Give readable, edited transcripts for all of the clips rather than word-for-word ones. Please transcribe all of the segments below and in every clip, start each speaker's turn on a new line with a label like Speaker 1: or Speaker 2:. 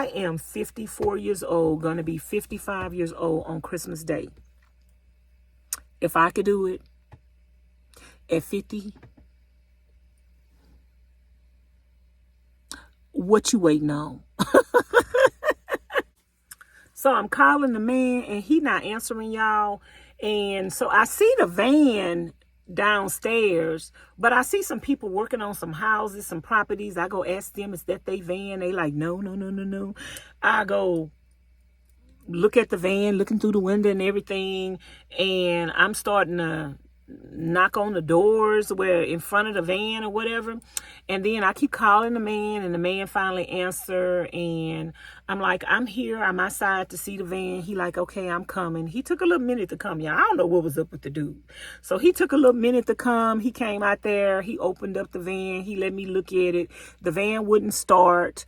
Speaker 1: I am 54 years old, going to be 55 years old on Christmas Day. If I could do it at 50, what you waiting on? So I'm calling the man and he not answering, y'all. And so I see the van downstairs, but I see some people working on some houses, some properties. I go ask them, is that they van? They like, no, no, no, no, no. I go look at the van, looking through the window and everything. And I'm starting to knock on the doors where in front of the van or whatever. And then I keep calling the man and the man finally answer. And I'm like, I'm here. I'm outside to see the van. He like, okay, I'm coming. He took a little minute to come. Yeah, I don't know what was up with the dude. So he took a little minute to come. He came out there. He opened up the van. He let me look at it. The van wouldn't start.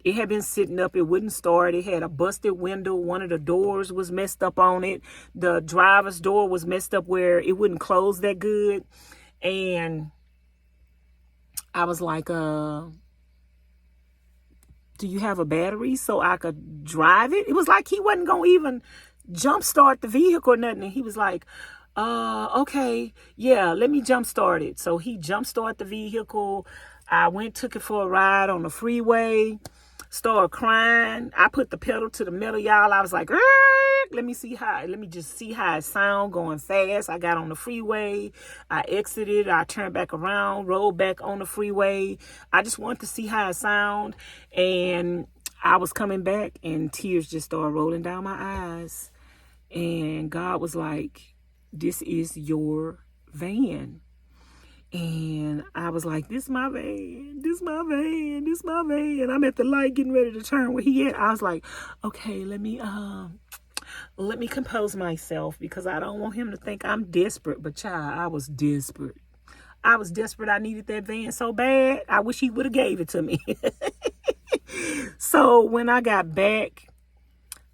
Speaker 1: It had been sitting up. It wouldn't start. It had a busted window. One of the doors was messed up on it. The driver's door was messed up where it wouldn't close that good. And I was like, do you have a battery so I could drive it? It was like he wasn't going to even jump start the vehicle or nothing. And he was like, okay, yeah, let me jump start it. So he jump started the vehicle. I took it for a ride on the freeway. Started crying. I put the pedal to the metal, y'all. I was like, let me just see how it sound going fast. I got on the freeway. I exited. I turned back around, rolled back on the freeway. I just wanted to see how it sound. And I was coming back and tears just started rolling down my eyes. And God was like, this is your van. And I was like, this my van, this my van, this my van. I'm at the light getting ready to turn where he at. I was like, okay, let me compose myself because I don't want him to think I'm desperate. But child, I was desperate. I was desperate. I needed that van so bad. I wish he would have gave it to me. So when I got back,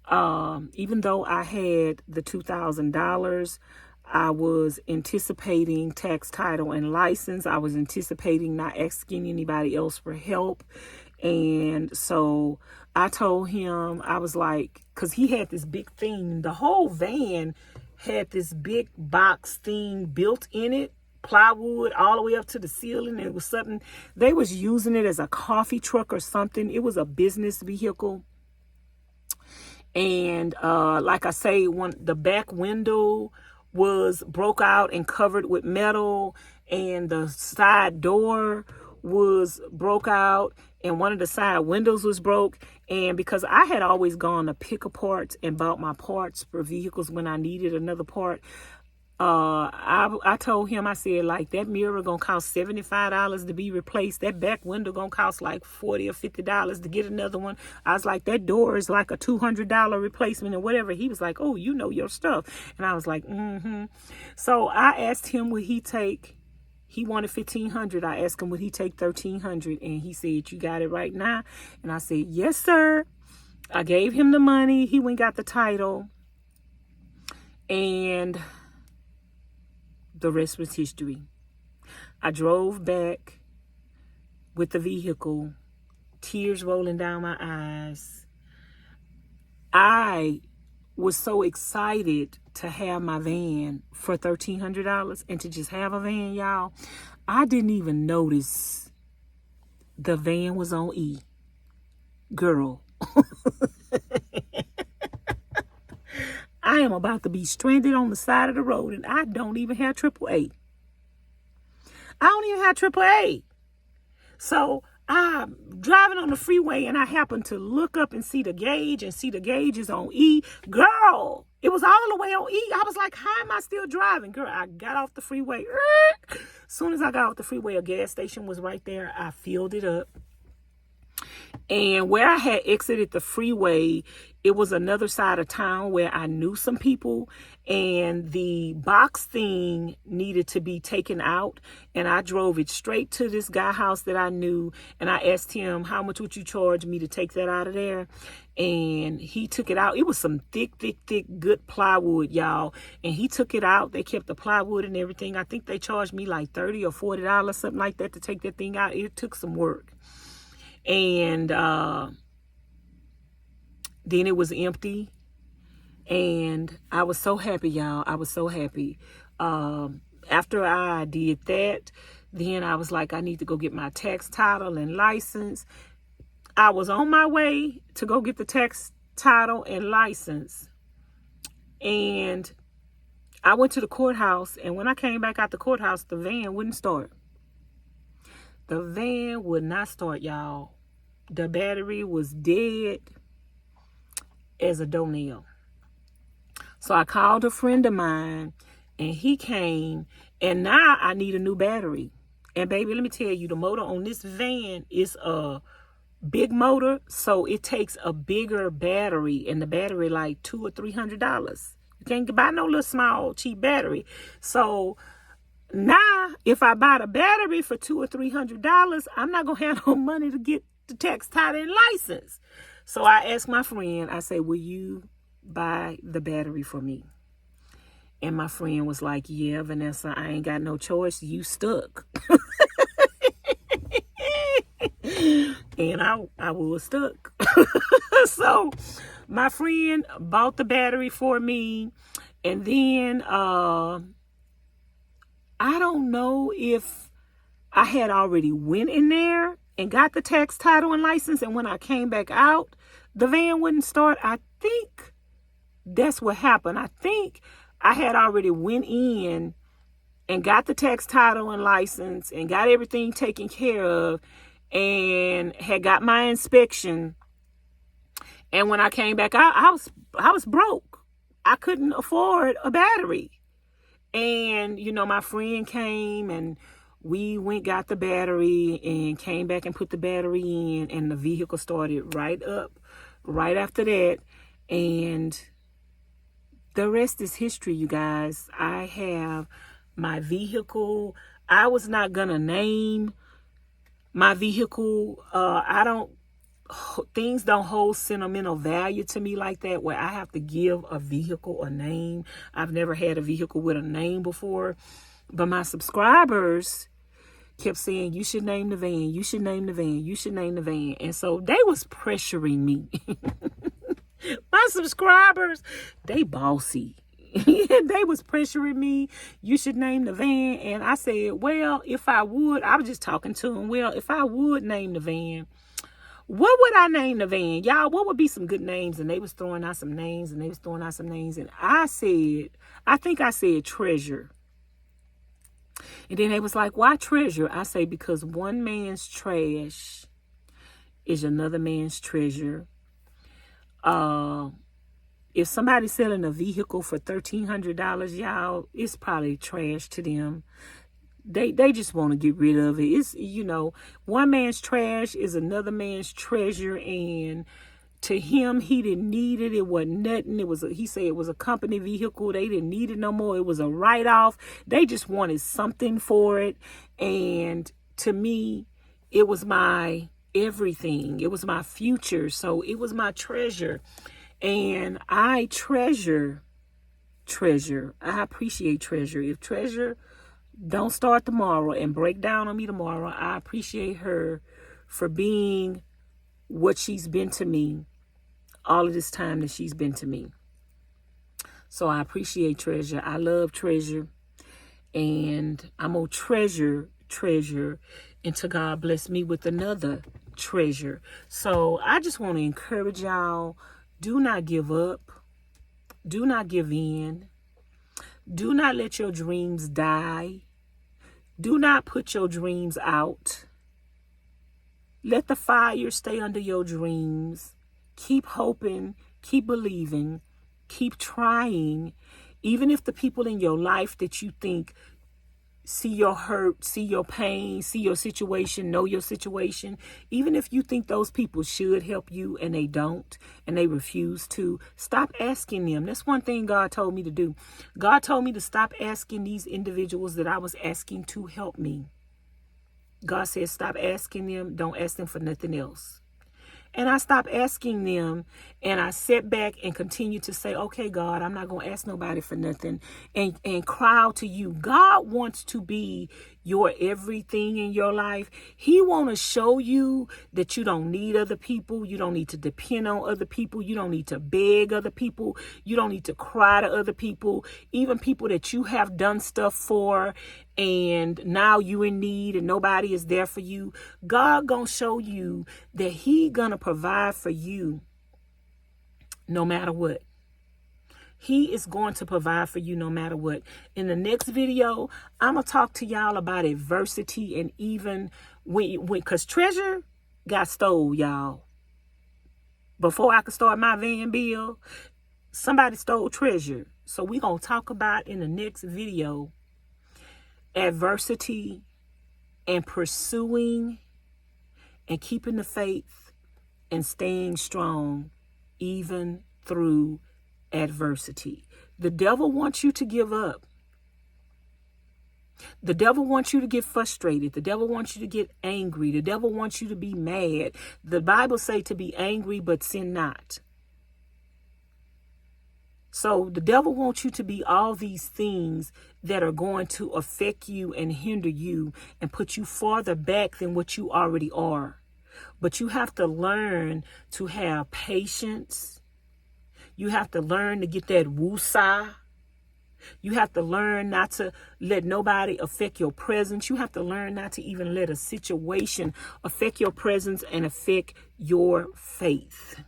Speaker 1: even though I had the $2,000, I was anticipating tax, title, and license. I was anticipating not asking anybody else for help. And so I told him, I was like, because he had this big thing. The whole van had this big box thing built in it, plywood all the way up to the ceiling. It was something, they was using it as a coffee truck or something. It was a business vehicle. And like I say, the back window was broke out and covered with metal, and the side door was broke out, and one of the side windows was broke. And because I had always gone to pick apart and bought my parts for vehicles when I needed another part, I told him, I said, like, that mirror gonna cost $75 to be replaced. That back window gonna cost like $40 or $50 to get another one. I was like, that door is like a $200 replacement or whatever. He was like, oh, you know your stuff. And I was like, So I asked him, would he take, he wanted $1,500. I asked him, would he take $1,300? And he said, you got it right now? And I said, yes, sir. I gave him the money. He went and got the title. And the rest was history. I drove back with the vehicle, tears rolling down my eyes. I was so excited to have my van for $1,300 and to just have a van, y'all. I didn't even notice the van was on E. Girl. I am about to be stranded on the side of the road, and I don't even have AAA. I don't even have AAA. So I'm driving on the freeway, and I happen to look up and see the gauge, and see the gauge is on E. Girl, it was all the way on E. I was like, how am I still driving? Girl, I got off the freeway. As soon as I got off the freeway, a gas station was right there. I filled it up. And where I had exited the freeway, it was another side of town where I knew some people, and the box thing needed to be taken out. And I drove it straight to this guy house that I knew. And I asked him, how much would you charge me to take that out of there? And he took it out. It was some thick, good plywood, y'all. And he took it out. They kept the plywood and everything. I think they charged me like $30 or $40, something like that, to take that thing out. It took some work. And Then it was empty. And I was so happy, y'all. I was so happy. After I did that, then I was like, I need to go get my tax title and license. I was on my way to go get the tax title and license. And I went to the courthouse. And when I came back out the courthouse, the van wouldn't start. The van would not start, y'all. The battery was dead as a doornail. So I called a friend of mine, and he came, and now I need a new battery. And baby, let me tell you, the motor on this van is a big motor, so it takes a bigger battery, and the battery like $200 or $300. You can't buy no little small cheap battery. So now, if I buy the battery for $200 or $300, I'm not gonna have no money to get the tax title and license. So I asked my friend, I said, will you buy the battery for me? And my friend was like, yeah, Vanessa, I ain't got no choice. You stuck. And I was stuck. So my friend bought the battery for me. And then I don't know if I had already went in there and got the tax title and license. And when I came back out, the van wouldn't start. I think that's what happened. I think I had already went in and got the tax title and license and got everything taken care of and had got my inspection. And when I came back out, I was broke. I couldn't afford a battery. And, you know, my friend came and we went, got the battery and came back and put the battery in, and the vehicle started right up right after that. And the rest is history, you guys. I have my vehicle. I was not going to name my vehicle. Things don't hold sentimental value to me like that, where I have to give a vehicle a name. I've never had a vehicle with a name before. But my subscribers kept saying, you should name the van. You should name the van. You should name the van. And so they was pressuring me. My subscribers, they bossy. They was pressuring me. You should name the van. And I said, well, if I would, I was just talking to them. Well, if I would name the van, what would I name the van? Y'all, what would be some good names? And they was throwing out some names, and they was throwing out some names. And I think I said Treasure. And then they was like, why Treasure? I say, because one man's trash is another man's treasure. If somebody's selling a vehicle for $1,300, y'all, it's probably trash to them. They just want to get rid of it. It's, you know, one man's trash is another man's treasure. And to him, he didn't need it. It wasn't nothing. He said it was a company vehicle. They didn't need it no more. It was a write-off. They just wanted something for it. And to me, it was my everything. It was my future. So it was my treasure. And I treasure. I appreciate Treasure. If Treasure don't start tomorrow and break down on me tomorrow, I appreciate her for being what she's been to me, all of this time that she's been to me. So I appreciate Treasure. I love Treasure. And I'm going to treasure until God bless me with another treasure. So I just want to encourage y'all, do not give up. Do not give in. Do not let your dreams die. Do not put your dreams out. Let the fire stay under your dreams. Keep hoping, keep believing, keep trying. Even if the people in your life that you think see your hurt, see your pain, see your situation, know your situation, even if you think those people should help you and they don't, and they refuse to, stop asking them. That's one thing God told me to do. God told me to stop asking these individuals that I was asking to help me. God said, stop asking them. Don't ask them for nothing else. And I stopped asking them, and I sat back and continued to say, okay, God, I'm not going to ask nobody for nothing, and cry out to you. God wants to be your everything in your life. He want to show you that you don't need other people. You don't need to depend on other people. You don't need to beg other people. You don't need to cry to other people, even people that you have done stuff for and now you in need and nobody is there for you. God gonna show you that he gonna provide for you no matter what. He is going to provide for you no matter what. In the next video, I'm going to talk to y'all about adversity, and even because treasure got stole, y'all. Before I could start my van bill, somebody stole treasure. So we're going to talk about in the next video adversity and pursuing and keeping the faith and staying strong even through adversity. The devil wants you to give up. The devil wants you to get frustrated. The devil wants you to get angry. The devil wants you to be mad. The Bible say to be angry, but sin not. So the devil wants you to be all these things that are going to affect you and hinder you and put you farther back than what you already are. But you have to learn to have patience. You have to learn to get that woosah. You have to learn not to let nobody affect your presence. You have to learn not to even let a situation affect your presence and affect your faith.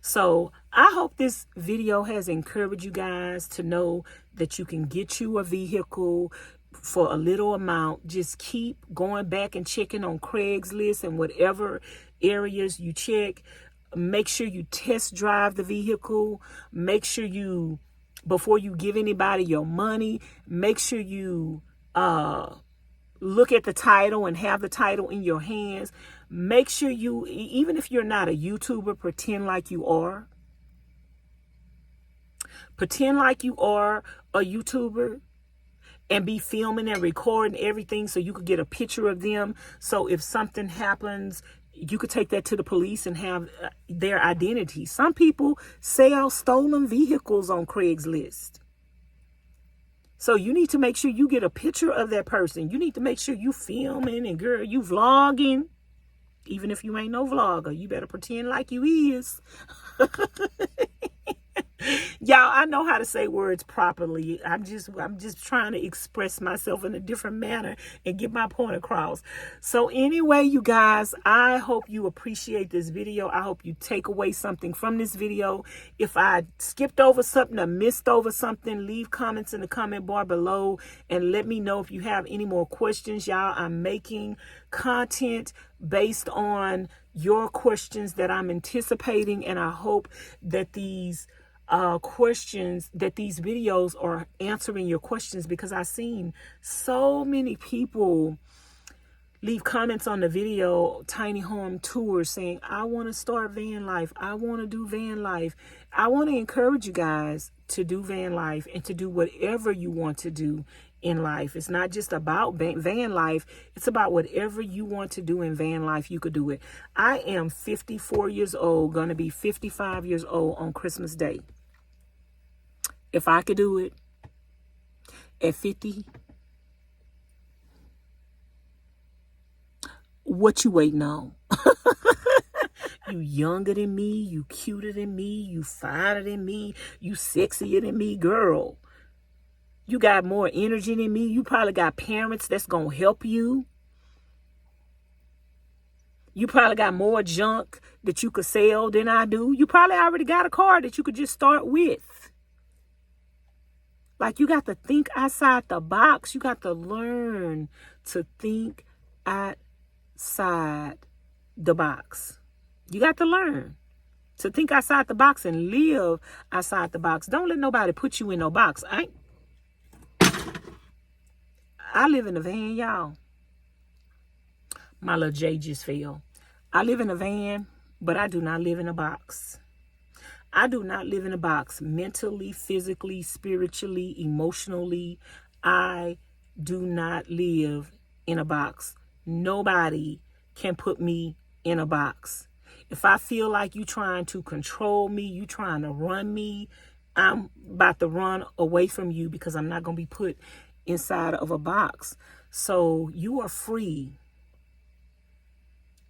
Speaker 1: So I hope this video has encouraged you guys to know that you can get you a vehicle for a little amount. Just keep going back and checking on Craigslist and whatever areas you check. Make sure you test drive the vehicle. Make sure you, before you give anybody your money, make sure you look at the title and have the title in your hands. Make sure you, even if you're not a YouTuber, pretend like you are. Pretend like you are a YouTuber and be filming and recording everything so you could get a picture of them. So if something happens, you could take that to the police and have their identity. Some people sell stolen vehicles on Craigslist. So you need to make sure you get a picture of that person. You need to make sure you filming and girl, you vlogging. Even if you ain't no vlogger, you better pretend like you is. Y'all, I know how to say words properly. I'm just trying to express myself in a different manner and get my point across. So anyway, you guys, I hope you appreciate this video. I hope you take away something from this video. If I skipped over something or missed over something, leave comments in the comment bar below and let me know if you have any more questions. Y'all, I'm making content based on your questions that I'm anticipating, and I hope that these questions, that these videos are answering your questions, because I've seen so many people leave comments on the video, Tiny Home Tour, saying, I want to start van life. I want to do van life. I want to encourage you guys to do van life and to do whatever you want to do in life. It's not just about van life. It's about whatever you want to do in van life. You could do it. I am 54 years old, going to be 55 years old on Christmas Day. If I could do it at 50, what you waiting on? You younger than me, you cuter than me, you finer than me, you sexier than me, girl. You got more energy than me. You probably got parents that's going to help you. You probably got more junk that you could sell than I do. You probably already got a car that you could just start with. Like, you got to think outside the box. You got to learn to think outside the box. You got to learn to think outside the box and live outside the box. Don't let nobody put you in no box. I live in a van, y'all. My little J just fell. I live in a van, but I do not live in a box. I do not live in a box mentally, physically, spiritually, emotionally. I do not live in a box. Nobody can put me in a box. If I feel like you trying to control me, you trying to run me, I'm about to run away from you, because I'm not going to be put inside of a box. So you are free.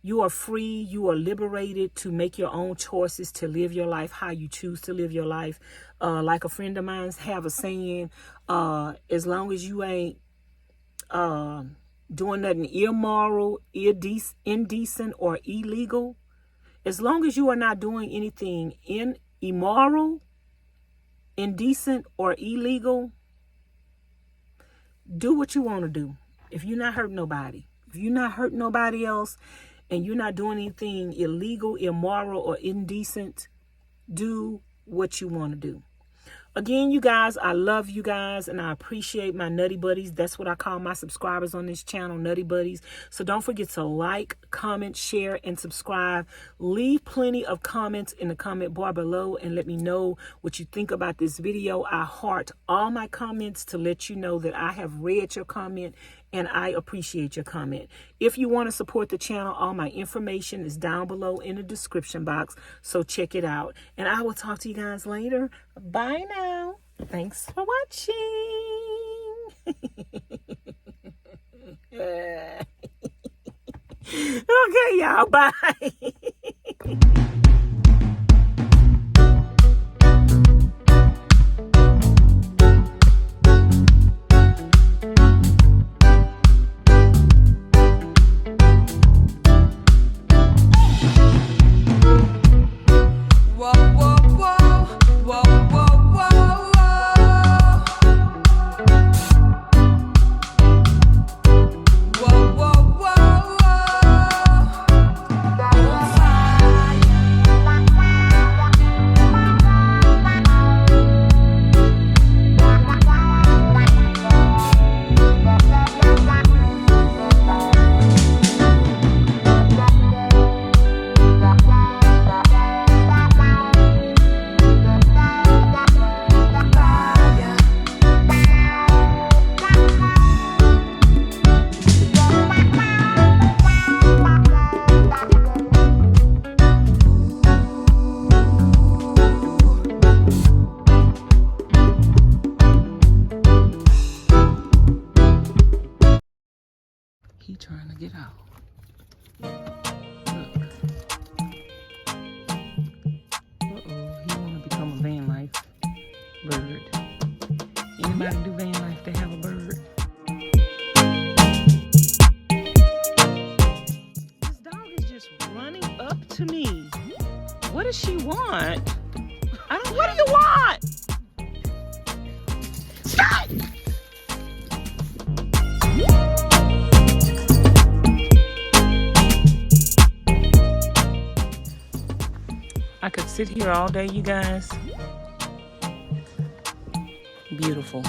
Speaker 1: You are free. You are liberated to make your own choices, to live your life how you choose to live your life. Like a friend of mine have a saying, as long as you ain't doing nothing immoral, indecent, or illegal, as long as you are not doing anything immoral, indecent, or illegal, do what you want to do. If you're not hurting nobody, if you're not hurting nobody else, and you're not doing anything illegal, immoral, or indecent, do what you want to do. Again, you guys, I love you guys, and I appreciate my nutty buddies. That's what I call my subscribers on this channel, nutty buddies. So don't forget to like, comment, share, and subscribe. Leave plenty of comments in the comment bar below and let me know what you think about this video. I heart all my comments to let you know that I have read your comment and I appreciate your comment. If you want to support the channel, all my information is down below in the description box, so check it out. And I will talk to you guys later. Bye now. Thanks for watching. Okay, y'all. Bye. He trying to get out. Look. Uh-oh, he want to become a Vanlife bird. Anybody do Vanlife to have a bird? This dog is just running up to me. What does she want? What do you want? Stop! I could sit here all day, you guys. Beautiful.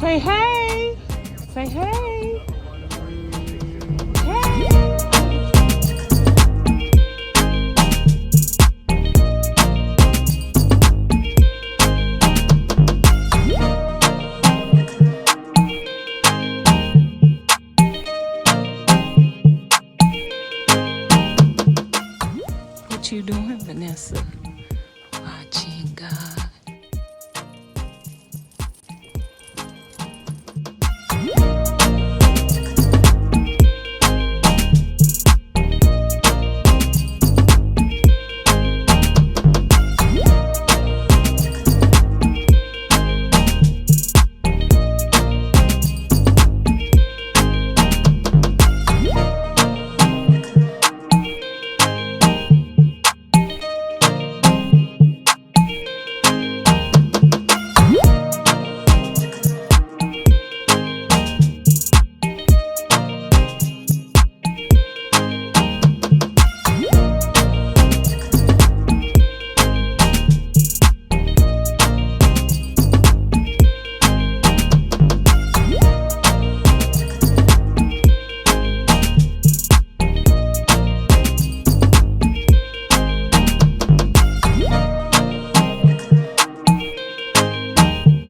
Speaker 1: Say hey. Say hey. Hey. What you doing, Vanessa?